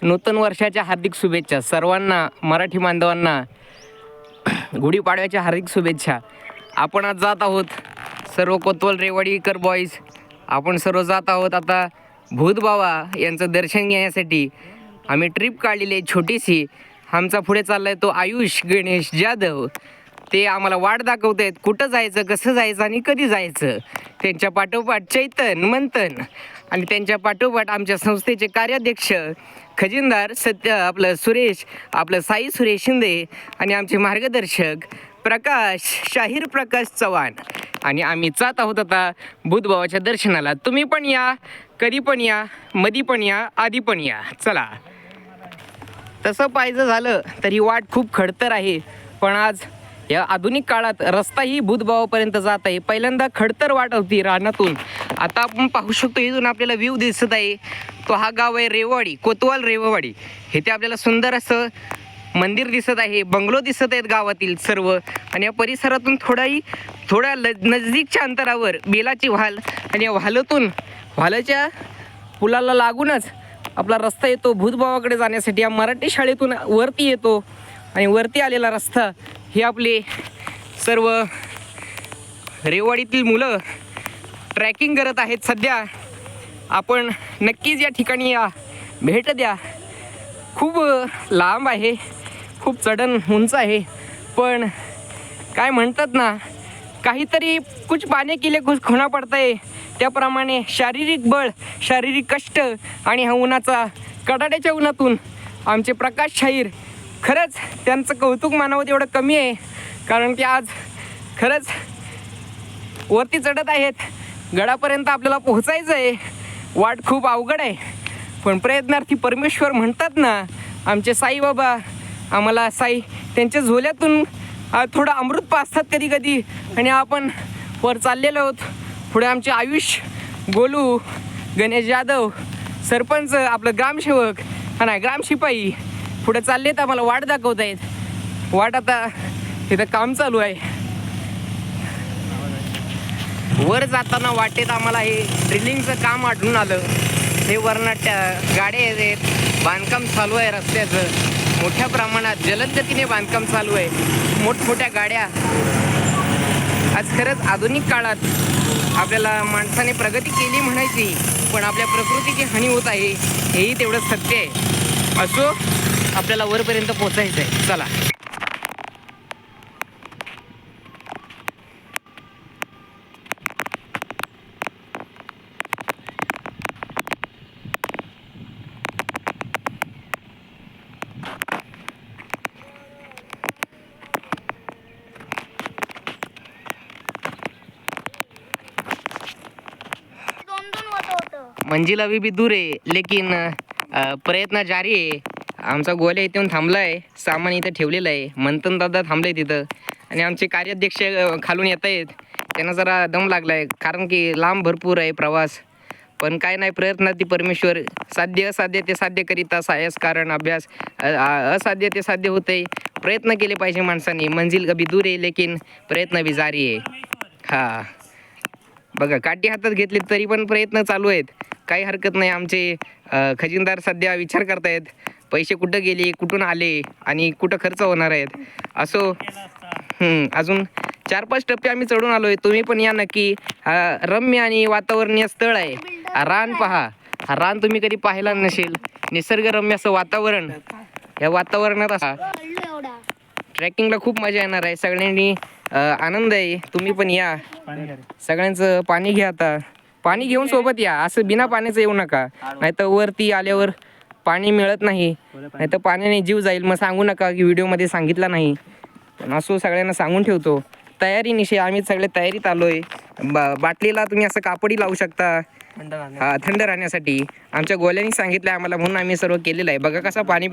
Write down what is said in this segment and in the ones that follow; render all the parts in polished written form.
नूतन वर्षाच्या हार्दिक शुभेच्छा सर्वांना. मराठी बांधवांना गुढीपाडव्याच्या हार्दिक शुभेच्छा. आपण आज जात आहोत सर्व कोतवाल रेवाडीकर बॉईज, आपण सर्व जात आहोत आता भूतबाबा यांचं दर्शन घेण्यासाठी. आम्ही ट्रिप काढलेली आहे छोटीशी. आमचा पुढे चालला आहे तो आयुष गणेश जाधव. ते आम्हाला वाट दाखवत आहेत कुठं जायचं, कसं जायचं आणि कधी जायचं. त्यांच्या पाठोपाठ चैतन मंथन आणि त्यांच्या पाठोपाठ आमच्या संस्थेचे कार्याध्यक्ष खजिनदार सुरेश साई सुरेश शिंदे आणि आमचे मार्गदर्शक शाहीर प्रकाश चव्हाण. आणि आम्ही जात आहोत आता बुधबाबाच्या दर्शनाला. तुम्ही पण या, कधी पण या, मधी पण या, आधी पण या. चला. तसं पाहिजे झालं तर ही वाट खूप खडतर आहे, पण आज या आधुनिक काळात रस्ताही भूतबाबापर्यंत जात आहे. पहिल्यांदा खडतर वाट होती रानातून. आता आपण पाहू शकतो इथून आपल्याला व्ह्यू दिसत आहे. तो हा गाव आहे रेवाडी, कोतवाल रेवाडी. इथे आपल्याला सुंदर असं मंदिर दिसत आहे, बंगलो दिसत आहेत गावातील सर्व. आणि या परिसरातून थोड्या नजदीकच्या अंतरावर बेलाची व्हाल आणि या व्हालाच्या पुलाला लागूनच आपला रस्ता येतो भूतबाबाकडे जाण्यासाठी. या मराठी शाळेतून वरती येतो आणि वरती आलेला रस्ता हे आपले सर्व रेवाडीतील मुलं ट्रॅकिंग करत आहेत सध्या. आपण नक्कीच या ठिकाणी या, भेट द्या. खूप लांब आहे, खूप चढण उंच आहे, पण काय म्हणतात ना, काहीतरी कुछ पाने के लिए कुछ खोना पडता है. त्याप्रमाणे शारीरिक बळ, शारीरिक कष्ट आणि हा उन्हाचा कडाड्याच्या उन्हातून आमचे प्रकाश शाहीर, खरंच त्यांचं कौतुक मानावं तेवढं कमी आहे. कारण की आज खरंच वरती चढत आहेत. गडापर्यंत आपल्याला पोहोचायचं आहे. वाट खूप अवघड आहे, पण प्रयत्नार्थी परमेश्वर म्हणतात ना, आमचे साईबाबा आम्हाला त्यांच्या झोल्यातून थोडं अमृत पाजतात कधी कधी. आणि आपण वर चाललेलो आहोत. पुढे आमचे आयुष, गोलू, गणेश जाधव, सरपंच, आपलं ग्रामसेवक नाही ग्रामशिपाई पुढे चालले तर आम्हाला वाट दाखवत आहेत. वाट आता इथं काम चालू आहे. वर जाताना वाटेत आम्हाला हे ड्रिलिंगचं काम आढळून आलं. हे वरनाट्या गाड्या आहेत, बांधकाम चालू आहे रस्त्याचं. मोठ्या प्रमाणात जलद गतीने बांधकाम चालू आहे. मोठमोठ्या गाड्या. आज खरंच आधुनिक काळात आपल्याला माणसाने प्रगती केली म्हणायची, पण आपल्या प्रकृतीची हानी होत आहे, हेही तेवढं सत्य आहे. असो, आपल्याला वरपर्यंत पोचायचं आहे. चला. मंजिल अभी भी दूर आहे, लेकिन प्रयत्न जारी आहे. आमचा गोल्या इथे येऊन थांबला आहे, सामान इथं ठेवलेलं आहे. मंथन दादा थांबले तिथं आणि आमचे कार्याध्यक्ष खालून येत आहेत. त्यांना जरा दम लागला आहे, कारण की लांब भरपूर आहे प्रवास. पण काय नाही, प्रयत्नार्थी परमेश्वर असाध्य ते साध्य करीता सायस कारण अभ्यास. असाध्य ते साध्य होते. प्रयत्न केले पाहिजे माणसाने. मंजिल अभी दूर आहे, लेकिन प्रयत्न भी जारी आहे. हा बघा, काठी हातात घेतली तरी पण प्रयत्न चालू आहेत. काही हरकत नाही. आमचे खजिनदार सध्या विचार करतायत पैसे कुठं गेले, कुठून आले आणि कुठं खर्च होणार आहेत. असो, अजून 4-5 टप्पे आम्ही चढून आलोय. तुम्ही पण या नक्की. रम्य आणि वातावरणीय स्थळ आहे. रान पहा. हा रान तुम्ही कधी पाहिला नसेल. निसर्गरम्य असं वातावरण. या वातावरणात असा ट्रॅकिंगला खूप मजा येणार आहे. सगळ्यांनी आनंद आहे. तुम्ही पण या. सगळ्यांचं पाणी घ्या. आता पाणी घेऊन सोबत या. असं बिना पाण्याचं येऊ नका, नाहीतर वरती आल्यावर पाणी मिळत नाही, नाहीतर पाण्याने जीव जाईल. मग सांगू नका की व्हिडिओमध्ये सांगितलं नाही. पण असो, सगळ्यांना सांगून ठेवतो. तयारीनिशी आम्ही सगळे तयारीत आलोय. बाटलीला तुम्ही असं कापडी लावू शकता थंड राहण्यासाठी. आमच्या गोल्यानी सांगितलं आम्हाला, म्हणून आम्ही सर्व केलेलं आहे. बघा कसं पाणी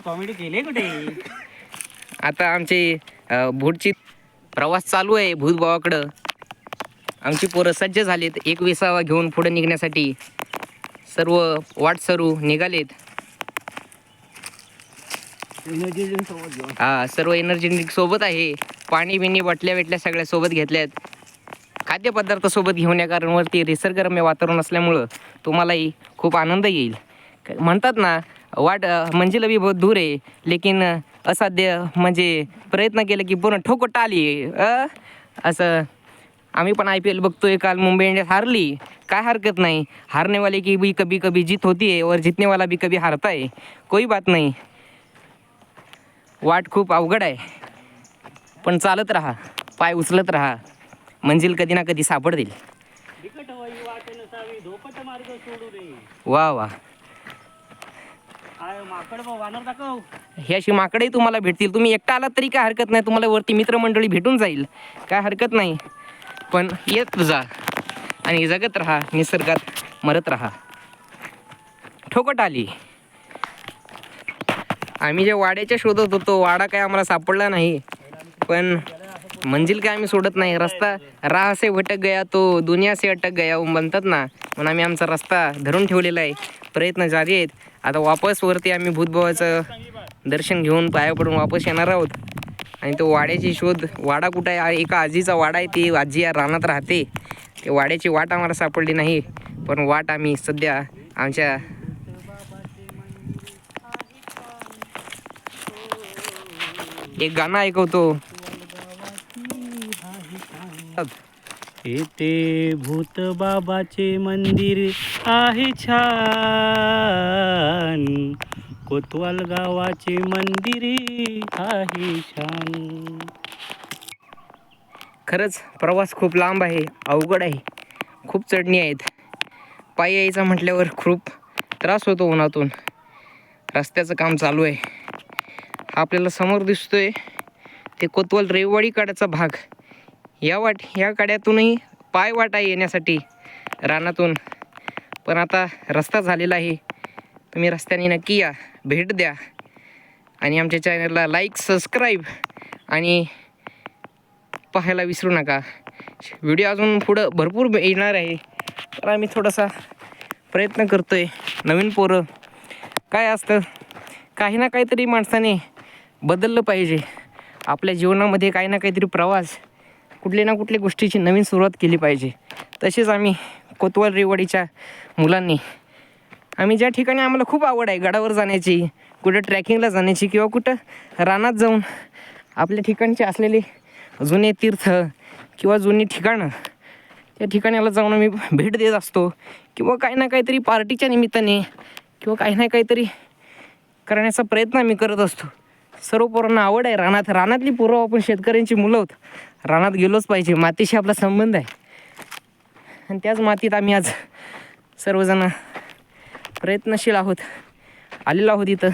कॉमेडी केली कुठे. आता आमचे भूतची प्रवास चालू आहे भूतबाबाकडं. आमची पोरं सज्ज झालेत 21वा घेऊन पुढे निघण्यासाठी. सर्व वाटसरू निघालेत. सर्व एनर्जी ड्रिंक सोबत आहे. पाणी बिणी बाटल्या सगळ्या सोबत घेतल्यात. खाद्यपदार्थासोबत घेऊन या, कारण वरती निसर्गरम्य वातावरण असल्यामुळं तुम्हालाही खूप आनंद येईल. म्हणतात ना, वाट मंजिल अभी बहुत दूर आहे, लेकिन असाध्य म्हणजे प्रयत्न केले की पूर्ण ठोको टाली. असं आम्ही पण IPL बघतोय. काल मुंबई इंडियन्स हारली, काय हरकत नाही. हारने वाले की भी कभी कभी जीत होती है और जीतने वाला भी कभी हारता है. कोई बात नाही. वाट खूप अवघड आहे, पण चालत राहा, पाय उचलत राहा, मंजिल कधी ना कधी सापडतील. वा वा, हे अशी माकडंही तुम्हाला भेटतील. तुम्ही एकटा आलात तरी काय हरकत नाही, तुम्हाला वरती मित्रमंडळी भेटून जाईल, काय हरकत नाही. पण येत जा आणि जगत राहा, निसर्गात मरत राहा. ठोकट आली. आम्ही ज्या वाड्याच्या शोधत होतो, वाडा काय आम्हाला सापडला नाही, पण मंजिल काय आम्ही सोडत नाही. रस्ता राह से भटक गया तो दुनिया से अटक गया म्हणतात ना, म्हणून आम्ही आमचा रस्ता धरून ठेवलेला आहे. प्रयत्न जारी आहेत. आता वापस वरती आम्ही भूतबाबाचं दर्शन घेऊन पाया पडून वापस येणार आहोत. आणि तो वाड्याची शोध, वाडा कुठं आहे, एका आजीचा वाडा आहे, ती आजी या रानात राहते. ते वाड्याची वाट आम्हाला सापडली नाही, पण वाट आम्ही सध्या आमच्या एक गाणं ऐकवतो. येथे भूत बाबाचे मंदिर आहे छान, कोतवाल गावाचे मंदिर आहे छान. खरंच प्रवास खूप लांब आहे, अवघड आहे, खूप चढणी आहेत. पायी यायचं म्हटल्यावर खूप त्रास होतो उन्हातून. रस्त्याचं काम चालू आहे. आपल्याला समोर दिसतोय ते कोतवाल रेववाडी कड्याचा भाग. या कड्यातूनही पाय वाटा येण्यासाठी रानातून, पण आता रस्ता झालेला आहे. तुम्ही रस्त्याने नक्की या, भेट द्या आणि आमच्या चॅनलला लाईक, सबस्क्राईब आणि पाहायला विसरू नका. व्हिडिओ अजून पुढं भरपूर येणार आहे, तर आम्ही थोडासा प्रयत्न करतो आहे. नवीन पोरं काय असतं, काही ना काहीतरी माणसाने बदललं पाहिजे. आपल्या जीवनामध्ये काही ना काहीतरी प्रवास, कुठल्या ना कुठल्या गोष्टीची नवीन सुरुवात केली पाहिजे. तसेच आम्ही कोतवाल रेवाडीच्या मुलांनी, आम्ही ज्या ठिकाणी आम्हाला खूप आवड आहे गडावर जाण्याची, कुठं ट्रॅकिंगला जाण्याची, किंवा कुठं रानात जाऊन आपल्या ठिकाणचे असलेले जुने तीर्थ किंवा जुनी ठिकाणं, त्या ठिकाणाला जाऊन आम्ही भेट देत असतो. किंवा काही ना काहीतरी पार्टीच्या निमित्ताने किंवा काही ना काहीतरी करण्याचा प्रयत्न आम्ही करत असतो. सर्व पोरांना आवड आहे रानातली पोरं, आपण शेतकऱ्यांची मुलं आहोत, रानात गेलोच पाहिजे. मातीशी आपला संबंध आहे आणि त्याच मातीत आम्ही आज सर्वजण प्रयत्नशील आहोत, आलेलो आहोत इथं.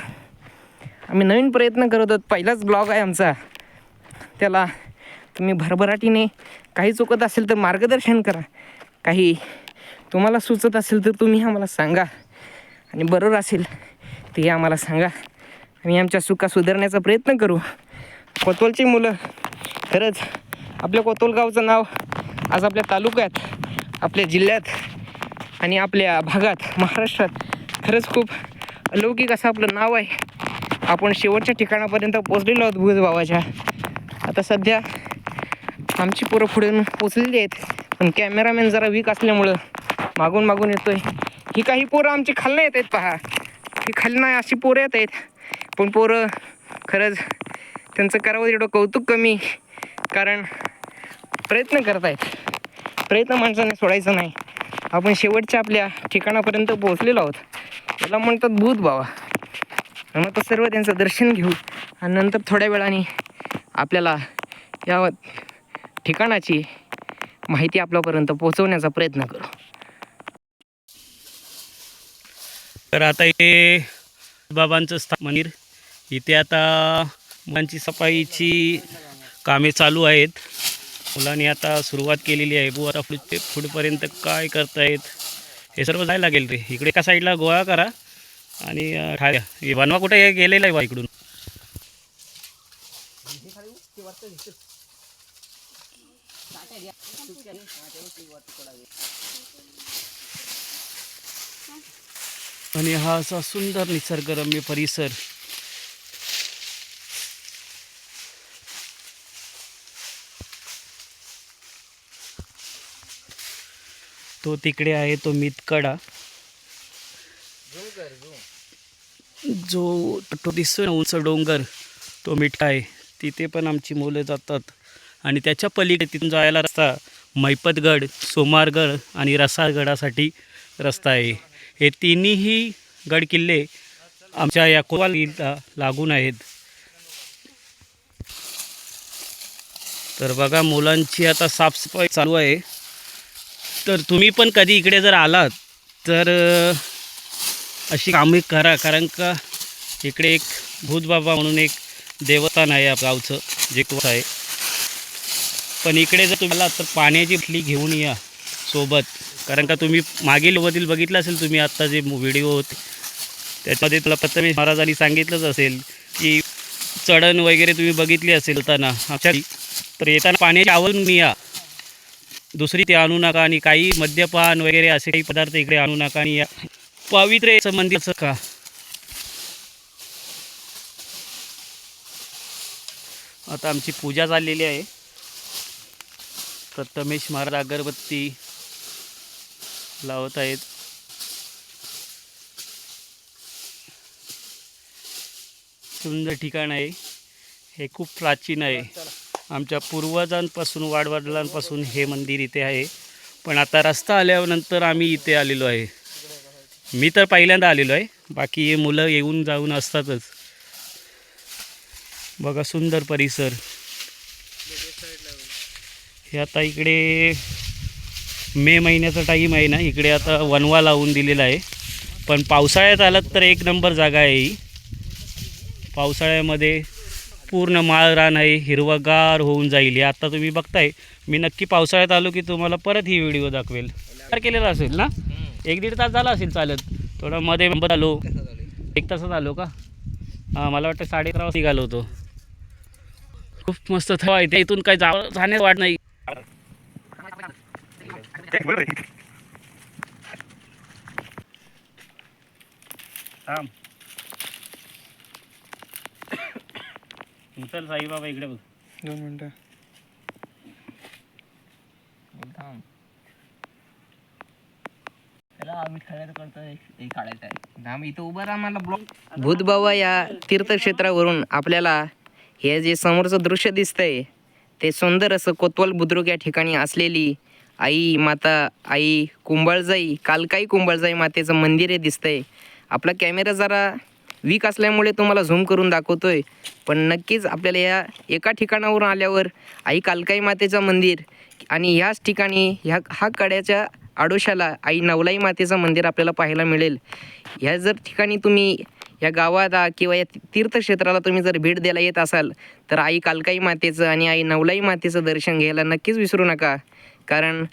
आम्ही नवीन प्रयत्न करत आहोत. पहिलाच ब्लॉग आहे आमचा, त्याला तुम्ही भरभराटीने, काही चुकत असेल तर मार्गदर्शन करा, काही तुम्हाला सुचत असेल तर तुम्ही आम्हाला सांगा, आणि बरोबर असेल ते आम्हाला सांगा. आम्ही आमच्या चुका सुधारण्याचा प्रयत्न करू. कोतवालची मुलं, खरंच आपल्या कोतवाल गावचं नाव आज आपल्या तालुक्यात, आपल्या जिल्ह्यात आणि आपल्या भागात, महाराष्ट्रात खरंच खूप अलौकिक असं आपलं नाव आहे. आपण शेवटच्या ठिकाणापर्यंत पोचलेलो आहोत भूत बाबाच्या. आता सध्या आमची पोरं पुढे पोचलेली आहेत, पण कॅमेरामॅन जरा वीक असल्यामुळं मागून येतोय. ही काही पोरं आमची खालनं येत आहेत, पहा, ही खालनं अशी पोरं येत आहेत. पण पोरं खरंच त्यांचं करावं तेवढं कौतुक कमी, कारण प्रयत्न करत आहेत. प्रयत्न माणसाने सोडायचं नाही. आपण शेवटच्या आपल्या ठिकाणापर्यंत पोहोचलेलो आहोत, त्याला म्हणतात भूत बाबा. मग तर सर्व त्यांचं दर्शन घेऊ आणि नंतर थोड्या वेळाने आपल्याला या ठिकाणाची माहिती आपल्यापर्यंत पोहोचवण्याचा प्रयत्न करू. तर आता हे बाबांचं मंदिर, इथे आता मुलांची सफाईची कामे चालू आहेत. मुलांनी आता सुरुवात केलेली आहे. आता पुढेपर्यंत काय करतायत हे सर्व जायला लागेल. रे इकडे एका साईडला गोळा करा आणि हे बनवा कुठे गेलेलं आहे बा इकडून. आणि हा असा सुंदर निसर्गरम्य परिसर. तो तिकडे आहे तो मितकडा, जो तो दिसतोय ना उंच डोंगर, तो मिठा आहे. तिथे पण आमची मुलं जातात. आणि त्याच्या पलीकडे तिथून जायला रस्ता मैपतगड, सोमारगड आणि रसाळगडासाठी रस्ता आहे. हे तिन्ही गड किल्ले आमच्या या कोतवालला लागून आहेत. तर बघा मुलांची आता साफसफाई चालू आहे. तर तुम्ही पण कधी इकडे जर आलात तर अशी कामे करा, कारण का इकडे एक भूतबाबा म्हणून एक देवस्थान आहे आपल्या गावचं, जे तो आहे. पण इकडे जर तुम्ही आलात तर पाण्याची बाटली घेऊन या सोबत, कारण का तुम्ही मागील वधील बघितलं असेल तुम्ही आत्ता जे व्हिडिओ होते त्याच्यामध्ये तुला प्रथमेश महाराजांनी सांगितलंच असेल की चढण वगैरे तुम्ही बघितली असेल होताना आमच्या. तर येताना पाण्याची आवरून या, दुसरी ते आणू नका. आणि काही मद्यपान वगैरे असे काही पदार्थ इकडे आणू नका. आणि या पवित्र मंदिराचं का आता आमची पूजा झालेली आहे. प्रथमेश महाराज अगरबत्ती लावत आहेत. सुंदर ठिकाण आहे हे, खूप प्राचीन आहे. आमच्या पूर्वजांपासून वाडवडिलांपासून हे मंदिर इथे आहे. पण आता रस्ता आल्यानंतर आम्ही इथे आलेलो आहे. मी तर पहिल्यांदा आलेलो आहे, बाकी हे मुलं येऊन जाऊन असतातच. बघा सुंदर परिसर. हे आता इकडे मे महिन्याचा टाईम आहे ना, इकडे आता वनवा लावून दिलेला आहे. पण पावसाळ्यात आलात तर एक नंबर जागा आहे ही. पावसाळ्यामध्ये पूर्ण माळरान आहे, हिरवगार होऊन जाईल. हे आता तुम्ही बघताय. मी नक्की पावसाळ्यात आलो की तुम्हाला परत ही व्हिडिओ दाखवेल. तयार केलेला असेल ना, 1-1.5 तास झाला असेल चालत. थोडा मध्ये आलो, 1 तासात आलो का? हां, मला वाटतं 11:30 वाजता निघालो होतो. खूप मस्त थवा आहे. इथून काही जाण्यास वाट नाही. थांब, चल साईबाबा इकडे बघ. 2 मिनटं थांब. इथं उभं राहा मला ब्लॉग. भूतबाबा या तीर्थक्षेत्रावरून आपल्याला हे जे समोरचं दृश्य दिसतंय ते सुंदर असं कोतवाल बुद्रुक या ठिकाणी असलेली आई माता आई कुंभाळजाई, कालकाई कुंभाळजाई मातेचं मंदिर हे दिसतंय. आपला कॅमेरा जरा वीक असल्यामुळे तुम्हाला झूम करून दाखवतोय, पण नक्कीच आपल्याला या एका ठिकाणावरून आल्यावर आई कालकाई मातेचं मंदिर आणि ह्याच ठिकाणी हा कड्याच्या आडोशाला आई नवलाई मातेचं मंदिर आपल्याला पाहायला मिळेल. ह्या जर ठिकाणी तुम्ही या गावात किंवा या तीर्थक्षेत्राला तुम्ही जर भेट द्यायला येत असाल तर आई कालकाई मातेचं आणि आई नवलाई मातेचं दर्शन घ्यायला नक्कीच विसरू नका, कारण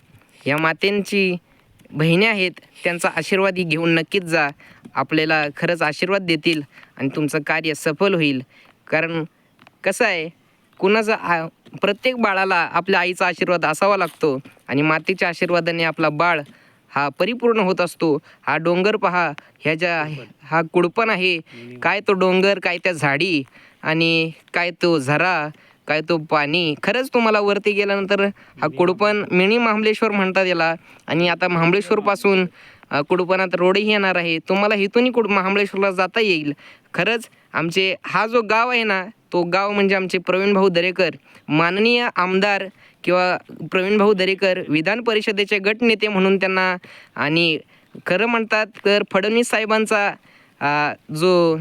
या मातेंची बहिणी आहेत, त्यांचा आशीर्वाद घेऊन नक्कीच जा. आपल्याला खरंच आशीर्वाद देतील आणि तुमचं कार्य सफल होईल. कारण कसं आहे, प्रत्येक बाळाला आपल्या आईचा आशीर्वाद असावा लागतो आणि मातेच्या आशीर्वादाने आपला बाळ हा परिपूर्ण होत असतो. हा डोंगर पहा, हा कुडपण आहे, काय तो डोंगर, काय त्या झाडी आणि काय तो झरा, काय तो पाणी. खरंच तुम्हाला वरती गेल्यानंतर हा कुडपण मिनी महाबळेश्वर म्हणतात याला. आणि आता महाबळेश्वरपासून कुडपणात रोडही येणार आहे. तुम्हाला इथूनही महाबळेश्वरला जाता येईल. खरंच आमचे हा जो गाव आहे ना, तो गाव म्हणजे आमचे प्रवीणभाऊ दरेकर, माननीय आमदार किंवा प्रवीणभाऊ दरेकर विधान परिषदेचे गटनेते म्हणून त्यांना, आणि खरं म्हणतात तर फडणवीस साहेबांचा जो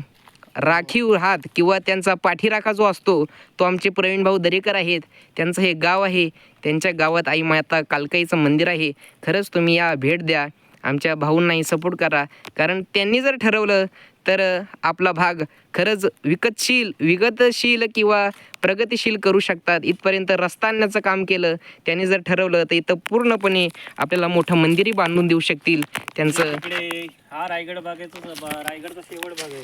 राखीव हात किंवा त्यांचा पाठीराखा जो असतो तो आमचे प्रवीणभाऊ दरेकर आहेत. त्यांचं हे गाव आहे. त्यांच्या गावात आई माता कालकाईचं मंदिर आहे. खरंच तुम्ही या भेट द्या, आमच्या भाऊंनाही सपोर्ट करा, कारण त्यांनी जर ठरवलं तर आपला भाग खरंच विगतशील किंवा प्रगतिशील करू शकतात. इथपर्यंत रस्ता आणण्याचं काम केलं त्यांनी जर ठरवलं तर इथं पूर्णपणे आपल्याला मोठं मंदिरही बांधून देऊ शकतील. त्यांचं हा रायगड भागाचा रायगडचा शेवट भाग आहे.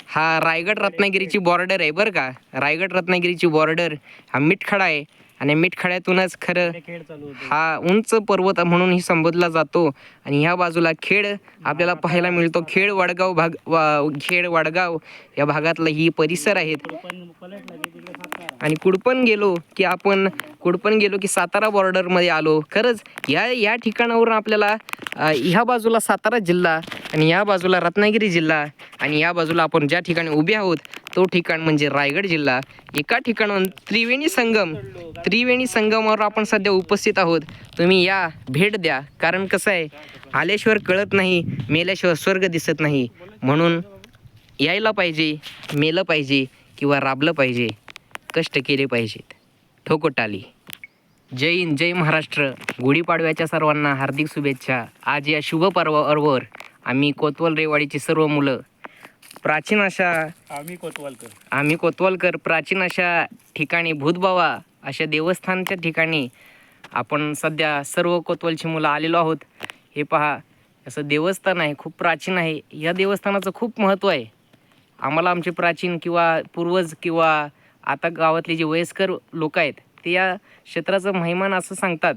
हा रायगड रत्नागिरीची बॉर्डर आहे बरं का. रायगड रत्नागिरीची बॉर्डर हा मिठखडा आहे आणि मिठखड्यातूनच खरं खेळ चालू होते. हा उंच पर्वत म्हणूनही संबोधला जातो. आणि ह्या बाजूला खेड आपल्याला पाहायला मिळतो. खेड वडगाव खेड वडगाव या भागातला ही परिसर आहेत. पण पलटलं की तिकडे सातारा. आणि कुडपण गेलो की सातारा बॉर्डरमध्ये आलो. खरंच या ठिकाणावरून आपल्याला ह्या बाजूला सातारा जिल्हा आणि या बाजूला रत्नागिरी जिल्हा आणि या बाजूला आपण ज्या ठिकाणी उभे आहोत तो ठिकाण म्हणजे रायगड जिल्हा. एका ठिकाणाहून त्रिवेणी संगमावर आपण सध्या उपस्थित आहोत. तुम्ही या, भेट द्या. कारण कसं आहे, आल्याशिवाय कळत नाही, मेल्याशिवाय स्वर्ग दिसत नाही. म्हणून यायला पाहिजे, मेलं पाहिजे किंवा राबलं पाहिजे, कष्ट केले पाहिजेत. ठोकोटाली. जय हिंद, जय महाराष्ट्र. गुढीपाडव्याच्या सर्वांना हार्दिक शुभेच्छा. आज या शुभ पर्वावर आम्ही कोतवाल रेवाडीची सर्व मुलं प्राचीन अशा आम्ही कोतवालकर प्राचीन अशा ठिकाणी भूतबावा अशा देवस्थानच्या ठिकाणी आपण सध्या सर्व कोतवालची मुलं आलेलो आहोत. हे पहा, असं देवस्थान आहे, खूप प्राचीन आहे. या देवस्थानाचं खूप महत्त्व आहे. आम्हाला आमचे प्राचीन किंवा पूर्वज किंवा आता गावातले जे वयस्कर लोक आहेत ते या क्षेत्राचं महिमान असं सांगतात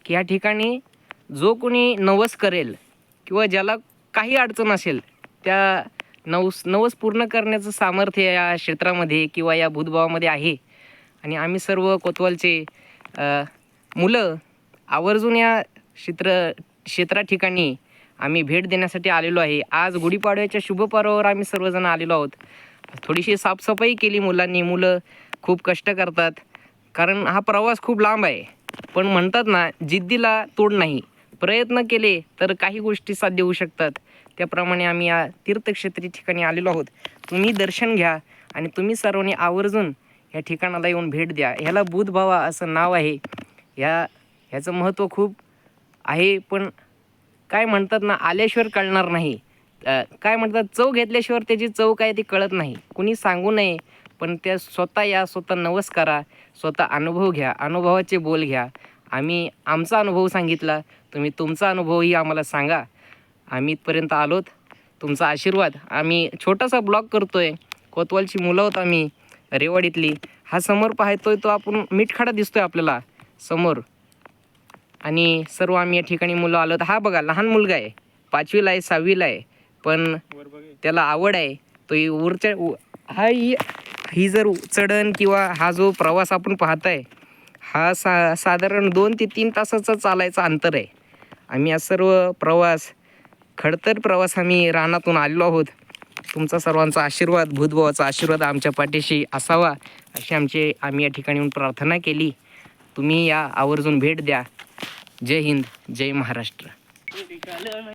की या ठिकाणी जो कोणी नवस करेल किंवा ज्याला काही अडचण असेल त्या नवस पूर्ण करण्याचं सामर्थ्य या क्षेत्रामध्ये किंवा या भूतभावामध्ये आहे. आणि आम्ही सर्व कोतवालचे मुलं आवर्जून या क्षेत्रा ठिकाणी आम्ही भेट देण्यासाठी आलेलो आहे. आज गुढीपाडव्याच्या शुभ पर्वावर आम्ही सर्वजण आलेलो आहोत. थोडीशी साफसफाई केली मुलांनी. मुलं खूप कष्ट करतात कारण हा प्रवास खूप लांब आहे. पण म्हणतात ना, जिद्दीला तोड नाही. प्रयत्न केले तर काही गोष्टी साध्य होऊ शकतात. त्याप्रमाणे आम्ही या तीर्थक्षेत्री ठिकाणी आलेलो आहोत. तुम्ही दर्शन घ्या आणि तुम्ही सर्वांनी आवर्जून या ठिकाणाला येऊन भेट द्या. ह्याला बुधभावा असं नाव आहे. ह्याचं महत्त्व खूप आहे. पण काय म्हणतात ना, आल्याशिवाय कळणार नाही. काय म्हणतात, चव घेतल्याशिवाय त्याची चव काय ती कळत नाही. कुणी सांगू नये, पण त्या स्वतः या, स्वतः नवस करा, स्वतः अनुभव घ्या, अनुभवाचे बोल घ्या. आम्ही आमचा अनुभव सांगितला, तुम्ही तुमचा अनुभवही आम्हाला सांगा. आम्ही इथपर्यंत आलोत, तुमचा आशीर्वाद. आम्ही छोटासा ब्लॉग करतोय. कोतवालची मुलं आहोत आम्ही रेवाडीतली. हा समोर पाहतोय तो आपण मिठखाडा दिसतोय आपल्याला समोर. आणि सर्व आम्ही या ठिकाणी मुलं आलोत. हा बघा, लहान मुलगा आहे, 5वीला आहे, 6वीला आहे, पण त्याला आवड आहे. तो ही जर चढण किंवा हा जो प्रवास आपण पाहताय हा साधारण 2 ते 3 तासाचा चालायचा अंतर आहे. आम्ही हा सर्व खडतर प्रवास आम्ही रानातून आलेलो आहोत. तुमचा सर्वांचा आशीर्वाद, भूतभावाचा आशीर्वाद आमच्या पाठीशी असावा अशी आम्ही या ठिकाणी येऊन प्रार्थना केली. तुम्ही या, आवर्जून भेट द्या. जय हिंद, जय महाराष्ट्र.